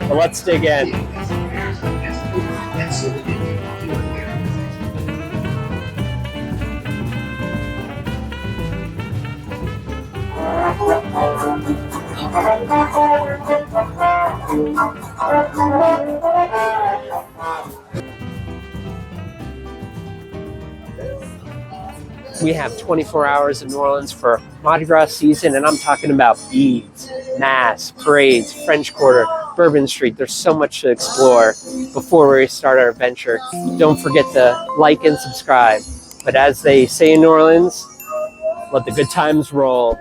But let's dig in. We have 24 hours in New Orleans for Mardi Gras season, and I'm talking about beads, mass, parades, French Quarter, Bourbon Street. There's so much to explore before we start our adventure. Don't forget to like and subscribe. But as they say in New Orleans, let the good times roll.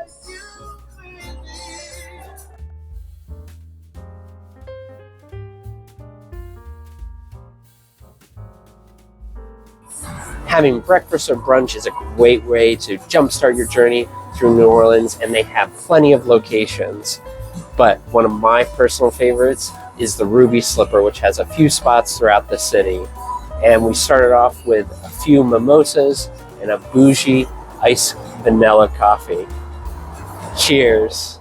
Having breakfast or brunch is a great way to jumpstart your journey through New Orleans, and they have plenty of locations. But one of my personal favorites is the Ruby Slipper, which has a few spots throughout the city. And we started off with a few mimosas and a bougie iced vanilla coffee. Cheers.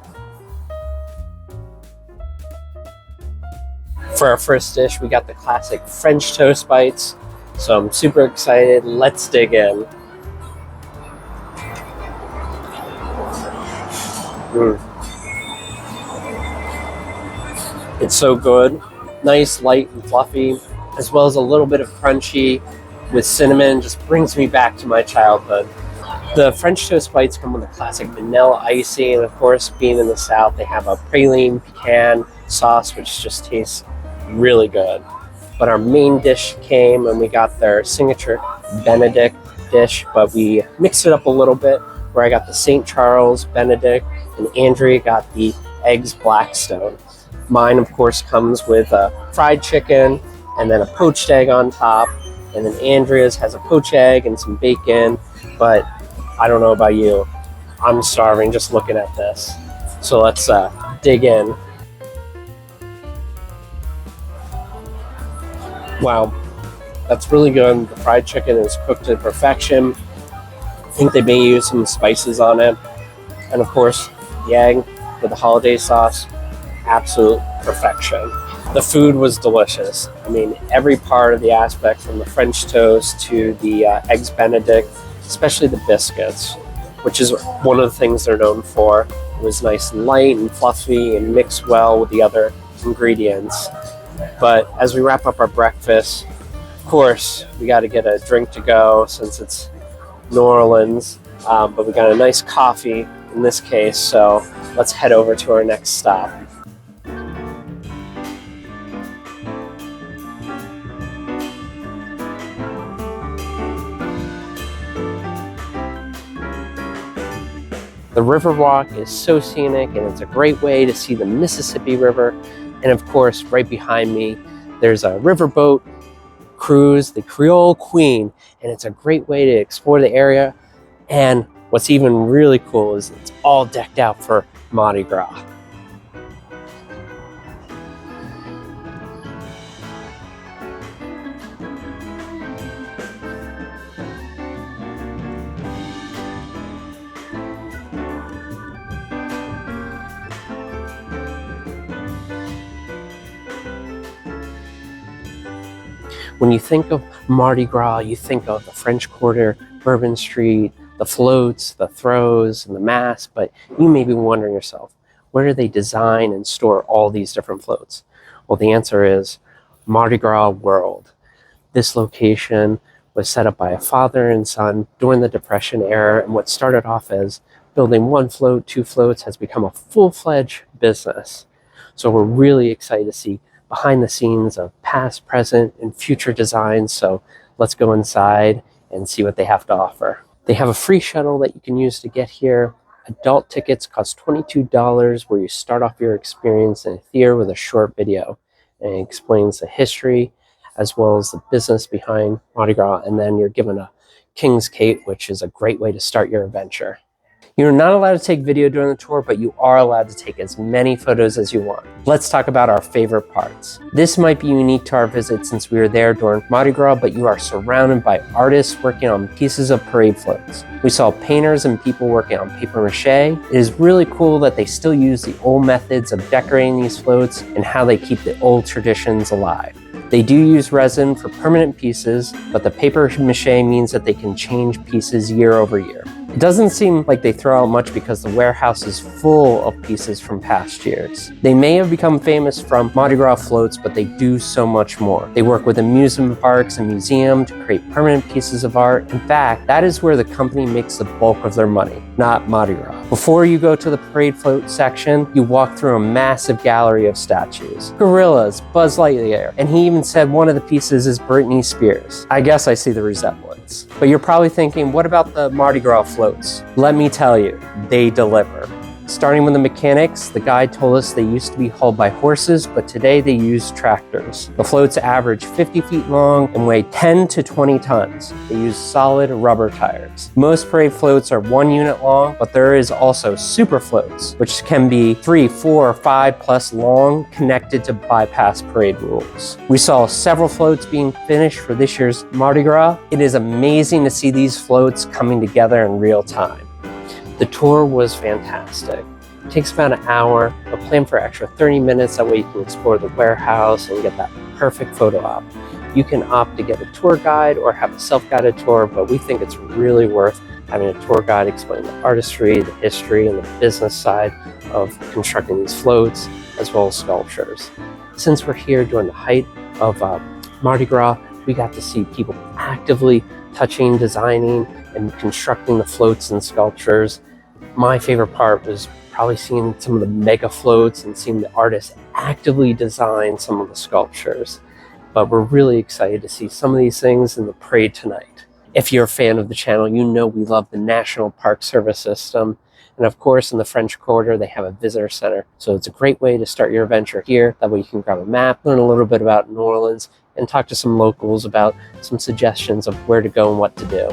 For our first dish, we got the classic French toast bites. So I'm super excited. Let's dig in. It's so good. Nice, light, and fluffy, as well as a little bit of crunchy with cinnamon. Just brings me back to my childhood. The French toast bites come with a classic vanilla icing, and of course, being in the South, they have a praline pecan sauce, which just tastes really good. But our main dish came and we got their signature Benedict dish, but we mixed it up a little bit, where I got the St. Charles Benedict and Andrea got the eggs Blackstone. Mine, of course, comes with a fried chicken and then a poached egg on top. And then Andrea's has a poached egg and some bacon. But I don't know about you, I'm starving just looking at this. So let's dig in. Wow, that's really good. The fried chicken is cooked to perfection. I think they may use some spices on it. And of course, the egg with the holiday sauce, absolute perfection. The food was delicious. I mean, every part of the aspect, from the French toast to the eggs Benedict, especially the biscuits, which is one of the things they're known for. It was nice and light and fluffy and mixed well with the other ingredients. But as we wrap up our breakfast, of course, we got to get a drink to go since it's New Orleans. But we got a nice coffee in this case, so let's head over to our next stop. The Riverwalk is so scenic, and it's a great way to see the Mississippi River. And of course, right behind me, there's a riverboat cruise, the Creole Queen, and it's a great way to explore the area. And what's even really cool is it's all decked out for Mardi Gras. When you think of Mardi Gras, you think of the French Quarter, Bourbon Street, the floats, the throws, and the mass, but you may be wondering yourself, where do they design and store all these different floats? Well, the answer is Mardi Gras World. This location was set up by a father and son during the Depression era, and what started off as building one float, two floats, has become a full-fledged business. So we're really excited to see behind the scenes of past, present, and future designs. So let's go inside and see what they have to offer. They have a free shuttle that you can use to get here. Adult tickets cost $22, where you start off your experience in a theater with a short video. And it explains the history as well as the business behind Mardi Gras. And then you're given a King's Cape, which is a great way to start your adventure. You're not allowed to take video during the tour, but you are allowed to take as many photos as you want. Let's talk about our favorite parts. This might be unique to our visit since we were there during Mardi Gras, but you are surrounded by artists working on pieces of parade floats. We saw painters and people working on paper mache. It is really cool that they still use the old methods of decorating these floats and how they keep the old traditions alive. They do use resin for permanent pieces, but the paper mache means that they can change pieces year over year. It doesn't seem like they throw out much because the warehouse is full of pieces from past years. They may have become famous from Mardi Gras floats, but they do so much more. They work with amusement parks and museums to create permanent pieces of art. In fact, that is where the company makes the bulk of their money, not Mardi Gras. Before you go to the parade float section, you walk through a massive gallery of statues. Gorillas, Buzz Lightyear, and he even said one of the pieces is Britney Spears. I guess I see the resemblance. But you're probably thinking, what about the Mardi Gras floats? Let me tell you, they deliver. Starting with the mechanics, the guide told us they used to be hauled by horses, but today they use tractors. The floats average 50 feet long and weigh 10 to 20 tons. They use solid rubber tires. Most parade floats are 1 unit long, but there is also super floats, which can be 3, 4, or 5 plus long, connected to bypass parade rules. We saw several floats being finished for this year's Mardi Gras. It is amazing to see these floats coming together in real time. The tour was fantastic. It takes about an hour, but plan for extra 30 minutes. That way you can explore the warehouse and get that perfect photo op. You can opt to get a tour guide or have a self-guided tour, but we think it's really worth having a tour guide explain the artistry, the history, and the business side of constructing these floats, as well as sculptures. Since we're here during the height of Mardi Gras, we got to see people actively touching, designing, and constructing the floats and sculptures. My favorite part was probably seeing some of the mega floats and seeing the artists actively design some of the sculptures. But we're really excited to see some of these things in the parade tonight. If you're a fan of the channel, you know we love the National Park Service system. And of course, in the French Quarter, they have a visitor center. So it's a great way to start your adventure here. That way you can grab a map, learn a little bit about New Orleans, and talk to some locals about some suggestions of where to go and what to do.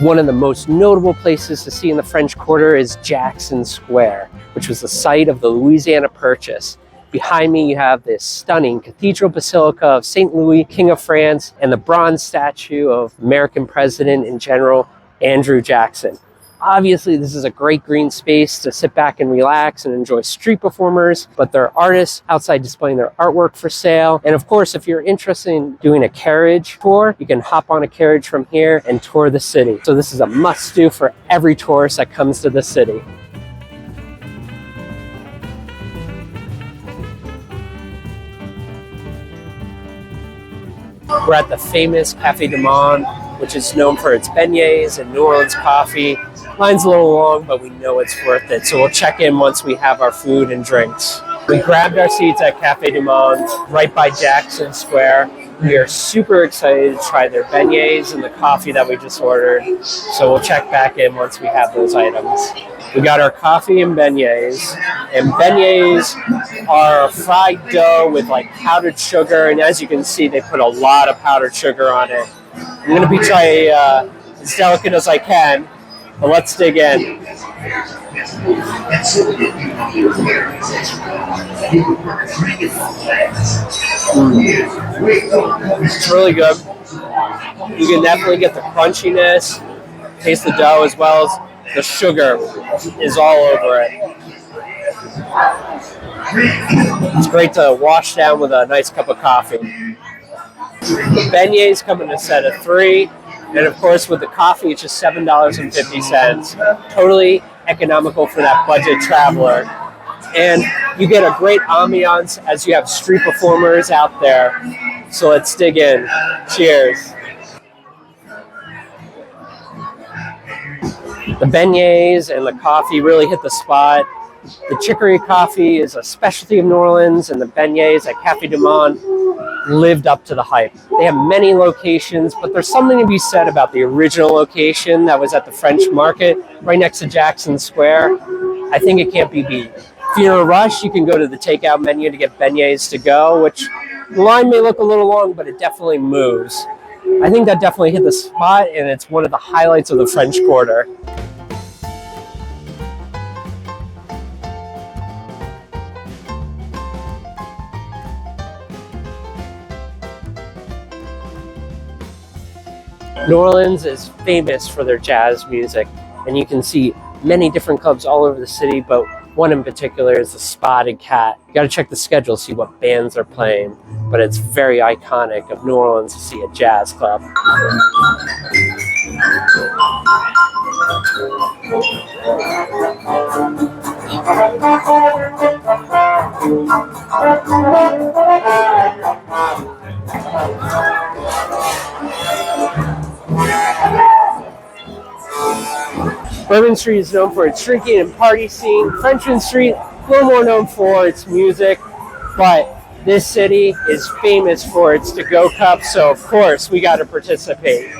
One of the most notable places to see in the French Quarter is Jackson Square, which was the site of the Louisiana Purchase. Behind me, you have this stunning Cathedral Basilica of St. Louis, King of France, and the bronze statue of American President and General Andrew Jackson. Obviously, this is a great green space to sit back and relax and enjoy street performers, but there are artists outside displaying their artwork for sale. And of course, if you're interested in doing a carriage tour, you can hop on a carriage from here and tour the city. So this is a must-do for every tourist that comes to the city. We're at the famous Café du Monde, which is known for its beignets and New Orleans coffee. Line's a little long, but we know it's worth it. So we'll check in once we have our food and drinks. We grabbed our seats at Café du Monde, right by Jackson Square. We are super excited to try their beignets and the coffee that we just ordered. So we'll check back in once we have those items. We got our coffee and beignets. And beignets are fried dough with like powdered sugar. And as you can see, they put a lot of powdered sugar on it. I'm going to be trying as delicate as I can. But let's dig in. It's really good. You can definitely get the crunchiness, taste the dough, as well as the sugar is all over it. It's great to wash down with a nice cup of coffee. The beignets come in a set of 3. And of course, with the coffee, it's just $7.50. Totally economical for that budget traveler. And you get a great ambiance as you have street performers out there. So let's dig in. Cheers. The beignets and the coffee really hit the spot. The Chicory coffee is a specialty of New Orleans, and the beignets at Café du Monde lived up to the hype. They have many locations, but there's something to be said about the original location that was at the French market right next to Jackson Square. I think it can't be beat. If you're in a rush, you can go to the takeout menu to get beignets to go, which the line may look a little long, but it definitely moves. I think that definitely hit the spot, and it's one of the highlights of the French Quarter. New Orleans is famous for their jazz music, and you can see many different clubs all over the city, but one in particular is the Spotted Cat. You gotta check the schedule, see what bands are playing, but it's very iconic of New Orleans to see a jazz club. Bourbon Street is known for its drinking and party scene. Frenchman Street, a little more known for its music, but this city is famous for its to-go cups, so of course we got to participate.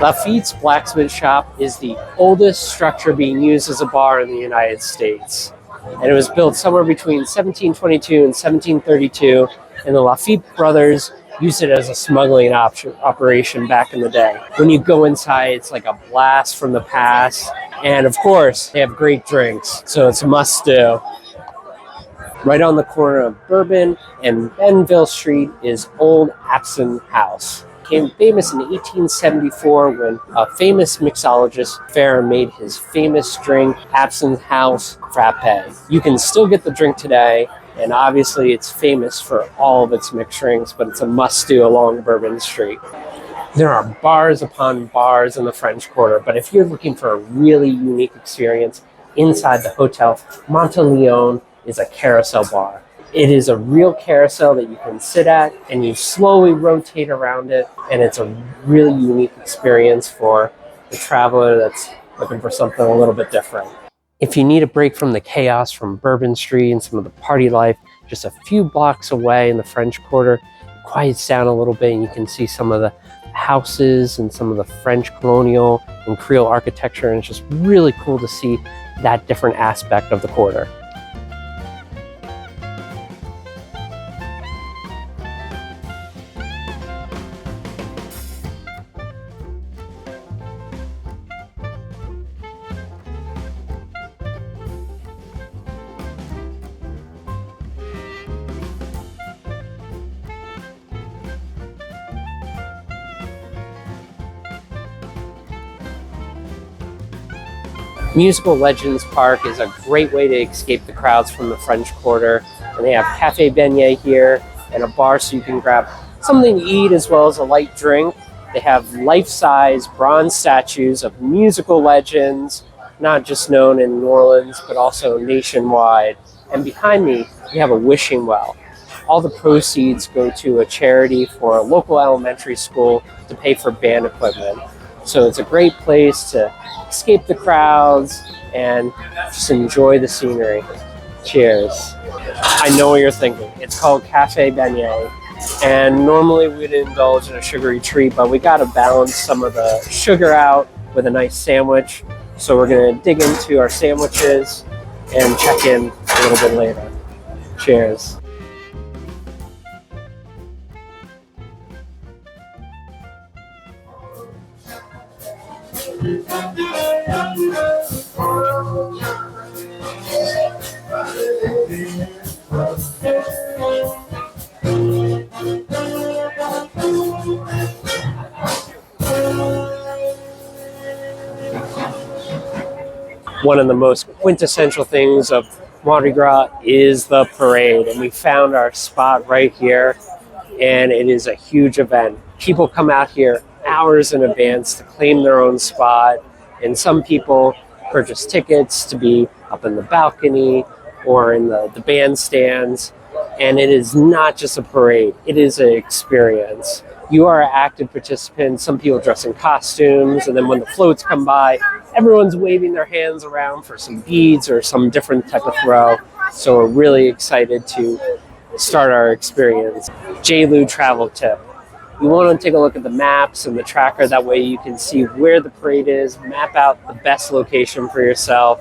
Lafitte's blacksmith shop is the oldest structure being used as a bar in the United States, and it was built somewhere between 1722 and 1732, and the Lafitte brothers used it as a smuggling operation back in the day. When you go inside, it's like a blast from the past. And of course, they have great drinks, so it's a must-do. Right on the corner of Bourbon and Benville Street is Old Absinthe House. It became famous in 1874 when a famous mixologist fair made his famous drink, Absinthe House Frappe. You can still get the drink today, and obviously it's famous for all of its mixed drinks, but it's a must-do along Bourbon Street. There are bars upon bars in the French Quarter, but if you're looking for a really unique experience inside the Hotel Monteleone is a carousel bar. It is a real carousel that you can sit at, and you slowly rotate around it, and it's a really unique experience for the traveler that's looking for something a little bit different. If you need a break from the chaos from Bourbon Street and some of the party life, just a few blocks away in the French Quarter, it quiets down a little bit and you can see some of the houses and some of the French colonial and Creole architecture, and it's just really cool to see that different aspect of the quarter. Musical Legends Park is a great way to escape the crowds from the French Quarter, and they have Café Beignet here and a bar so you can grab something to eat as well as a light drink. They have life-size bronze statues of musical legends, not just known in New Orleans, but also nationwide. And behind me, we have a wishing well. All the proceeds go to a charity for a local elementary school to pay for band equipment. So it's a great place to escape the crowds and just enjoy the scenery. Cheers. I know what you're thinking. It's called Café Beignet. And normally we'd indulge in a sugary treat, but we got to balance some of the sugar out with a nice sandwich. So we're going to dig into our sandwiches and check in a little bit later. Cheers. One of the most quintessential things of Mardi Gras is the parade, and we found our spot right here, and it is a huge event. People come out here hours in advance to claim their own spot, and some people purchase tickets to be up in the balcony or in the bandstands. And it is not just a parade, it is an experience. you are an active participant. Some people dress in costumes, and then when the floats come by, everyone's waving their hands around for some beads or some different type of throw. So we're really excited to start our experience. JLU travel tip. You want to take a look at the maps and the tracker. That way you can see where the parade is, map out the best location for yourself.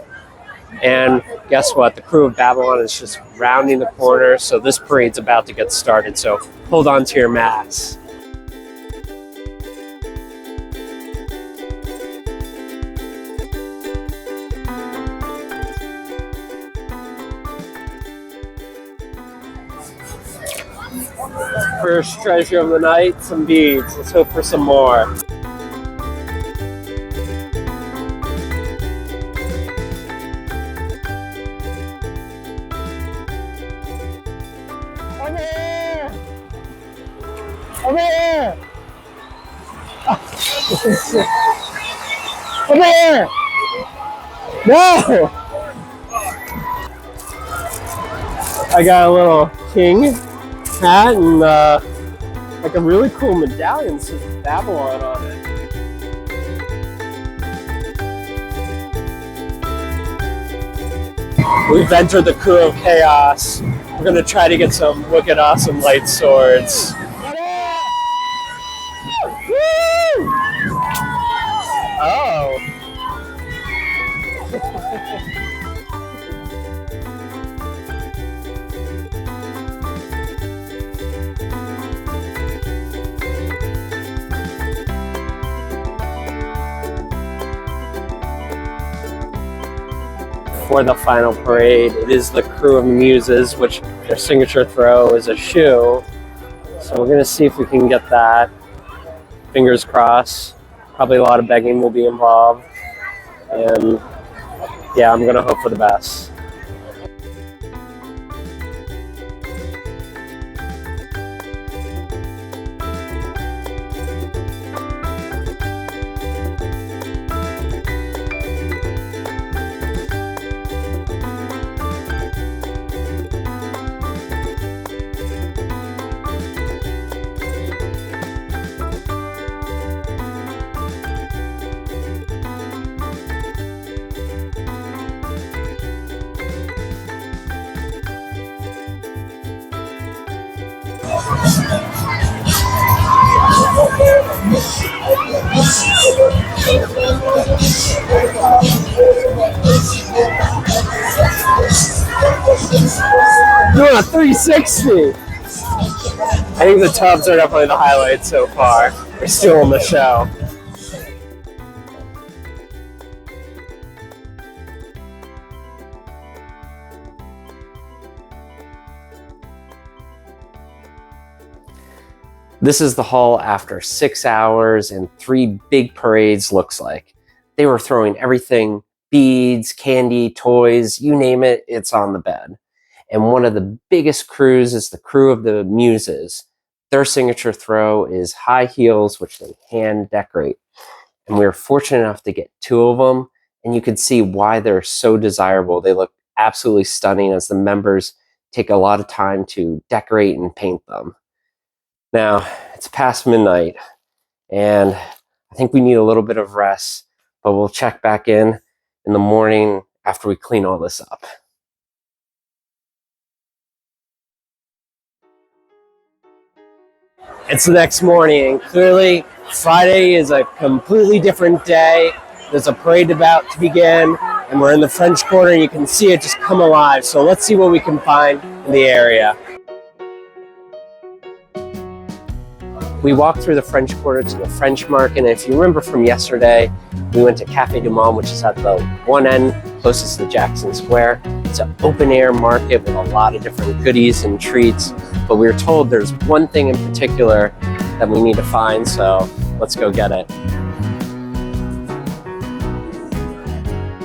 And guess what? The crew of Babylon is just rounding the corner, so this parade's about to get started. So hold on to your masks. First treasure of the night, some beads. Let's hope for some more. Over here! Over here! Over here! No! I got a little king hat and like a really cool medallion that says Babylon on it. We've entered the crew of chaos. We're gonna try to get some wicked awesome light swords. Oh. For the final parade, it is the crew of muses, which their signature throw is a shoe. So we're gonna see if we can get that. Fingers crossed. Probably a lot of begging will be involved. And yeah, I'm gonna hope for the best. Doing a 360. I think the tubs are definitely the highlight so far. We're still on the show. This is the hall after 6 hours and 3 big parades looks like. They were throwing everything, beads, candy, toys, you name it, it's on the bed. And one of the biggest crews is the crew of the muses. Their signature throw is high heels, which they hand decorate. And we were fortunate enough to get 2 of them, and you can see why they're so desirable. They look absolutely stunning as the members take a lot of time to decorate and paint them. Now, it's past midnight, and I think we need a little bit of rest, but we'll check back in the morning after we clean all this up. It's the next morning, and clearly Friday is a completely different day. There's a parade about to begin, and we're in the French Quarter, and you can see it just come alive. So let's see what we can find in the area. We walked through the French Quarter to the French market, and if you remember from yesterday, we went to Café du Monde, which is at the one end closest to Jackson Square. It's an open-air market with a lot of different goodies and treats, but we were told there's one thing in particular that we need to find, so let's go get it.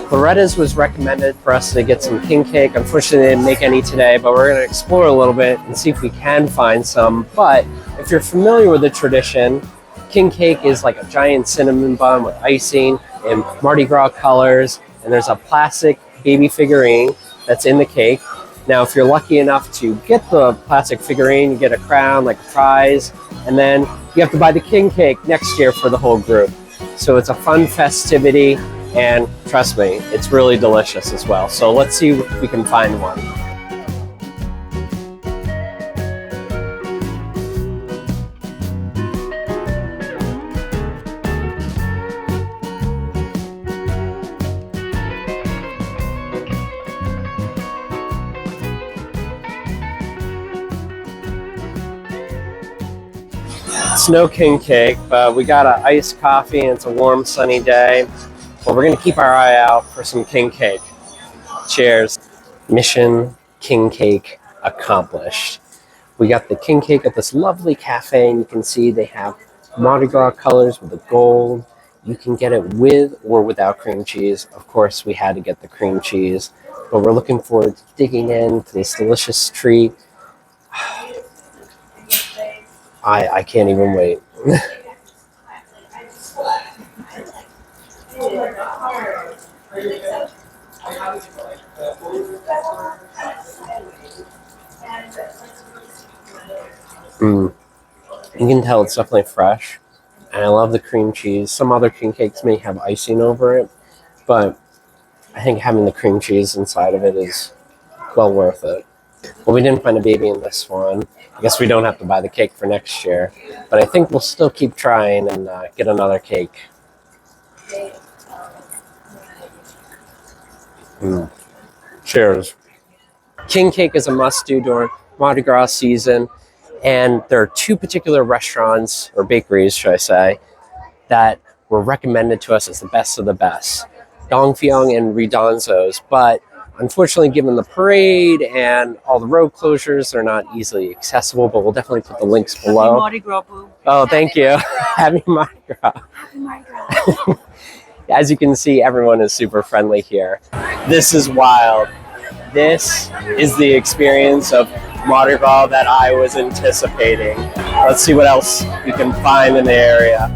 Loretta's was recommended for us to get some king cake. Unfortunately, they didn't make any today, but we're going to explore a little bit and see if we can find some. But if you're familiar with the tradition, king cake is like a giant cinnamon bun with icing and Mardi Gras colors, and there's a plastic baby figurine that's in the cake. Now, if you're lucky enough to get the plastic figurine, you get a crown, like a prize, And then you have to buy the king cake next year for the whole group. So it's a fun festivity, and trust me, it's really delicious as well. So let's see if we can find one. It's no king cake, but we got an iced coffee and it's a warm sunny day. Well, we're gonna keep our eye out for some king cake. Cheers. Mission king cake accomplished. We got the king cake at this lovely cafe, and you can see they have Mardi Gras colors with the gold. You can get it with or without cream cheese. Of course, we had to get the cream cheese, but we're looking forward to digging into this delicious treat. I can't even wait. You can tell it's definitely fresh, and I love the cream cheese. Some other king cakes may have icing over it, but I think having the cream cheese inside of it is well worth it. Well, we didn't find a baby in this one. I guess we don't have to buy the cake for next year, but I think we'll still keep trying and get another cake. Cheers. King cake is a must-do during Mardi Gras season, and there are two particular restaurants, or bakeries, should I say, that were recommended to us as the best of the best. Dong Phyong and Redonzo's, but unfortunately, given the parade and all the road closures, they're not easily accessible, but we'll definitely put the links below. Happy Mardi Gras, boo. Oh, thank you. Happy Mardi Gras. Happy Mardi Gras. As you can see, everyone is super friendly here. This is wild. This is the experience of Mardi Gras that I was anticipating. Let's see what else we can find in the area.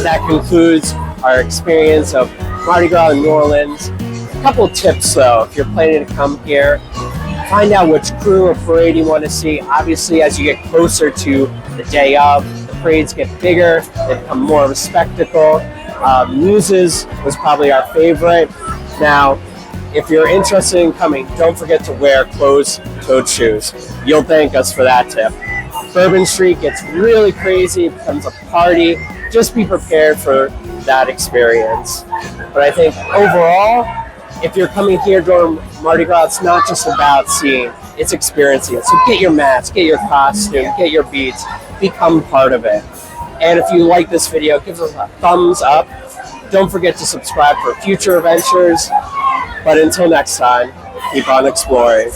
That concludes our experience of Mardi Gras in New Orleans. A couple tips though, if you're planning to come here, find out which crew or parade you want to see. Obviously, as you get closer to the day of, the parades get bigger, they become more of a spectacle. Muses was probably our favorite. Now, if you're interested in coming, don't forget to wear closed-toed shoes. You'll thank us for that tip. Bourbon Street gets really crazy, it becomes a party. Just be prepared for that experience. But I think overall, if you're coming here during Mardi Gras, it's not just about seeing, it's experiencing it. So get your mask, get your costume, get your beads, become part of it. And if you like this video, give us a thumbs up. Don't forget to subscribe for future adventures. But until next time, keep on exploring.